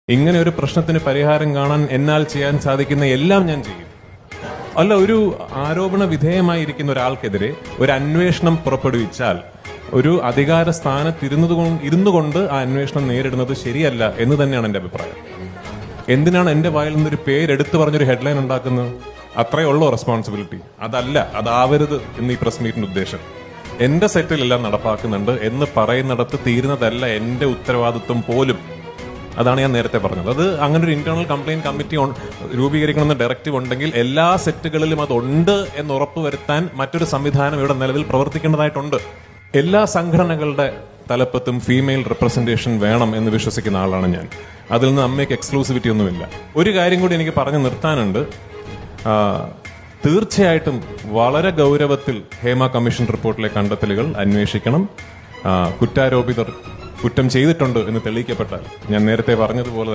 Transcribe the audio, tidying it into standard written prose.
ഇങ്ങനെ ഒരു പ്രശ്നത്തിന് പരിഹാരം കാണാൻ എന്നാൽ ചെയ്യാൻ സാധിക്കുന്ന എല്ലാം ഞാൻ ചെയ്യും. അല്ല, ഒരു ആരോപണ വിധേയമായിരിക്കുന്ന ഒരാൾക്കെതിരെ ഒരു അന്വേഷണം പുറപ്പെടുവിച്ചാൽ ഒരു അധികാര സ്ഥാനത്തിരുന്നു കൊണ്ട് ആ അന്വേഷണം നേരിടുന്നത് ശരിയല്ല എന്ന് തന്നെയാണ് എന്റെ അഭിപ്രായം. എന്തിനാണ് എന്റെ വായിൽ നിന്നൊരു പേരെടുത്ത് പറഞ്ഞൊരു ഹെഡ്ലൈൻ ഉണ്ടാക്കുന്നത്? അത്രയേ ഉള്ളൂ റെസ്പോൺസിബിലിറ്റി. അതാവരുത് എന്ന് ഈ പ്രസ് മീറ്റിന്റെ ഉദ്ദേശം. എന്റെ സെറ്റിലെല്ലാം നടപ്പാക്കുന്നുണ്ട് എന്ന് പറയുന്നിടത്ത് തീരുന്നതല്ല എന്റെ ഉത്തരവാദിത്വം പോലും. അതാണ് ഞാൻ നേരത്തെ പറഞ്ഞത്. അത് അങ്ങനെ ഒരു ഇന്റേണൽ കംപ്ലയിന്റ് കമ്മിറ്റി രൂപീകരിക്കണമെന്ന് ഡയറക്റ്റീവ് ഉണ്ടെങ്കിൽ എല്ലാ സെറ്റുകളിലും അതുണ്ട് എന്ന് ഉറപ്പുവരുത്താൻ മറ്റൊരു സംവിധാനം ഇവിടെ നിലവിൽ പ്രവർത്തിക്കേണ്ടതായിട്ടുണ്ട്. എല്ലാ സംഘടനകളുടെ തലപ്പത്തും ഫീമെയിൽ റെപ്രസെന്റേഷൻ വേണം എന്ന് വിശ്വസിക്കുന്ന ആളാണ് ഞാൻ. അതിൽ നിന്ന് അമ്മയ്ക്ക് എക്സ്ക്ലൂസിവിറ്റി ഒന്നുമില്ല. ഒരു കാര്യം കൂടി എനിക്ക് പറഞ്ഞു നിർത്താനുണ്ട്. തീർച്ചയായിട്ടും വളരെ ഗൗരവത്തിൽ ഹേമ കമ്മീഷൻ റിപ്പോർട്ടിലെ കണ്ടെത്തലുകൾ അന്വേഷിക്കണം. കുറ്റാരോപിതർ കുറ്റം ചെയ്തിട്ടുണ്ട് എന്ന് തെളിയിക്കപ്പെട്ടാൽ ഞാൻ നേരത്തെ പറഞ്ഞതുപോലെ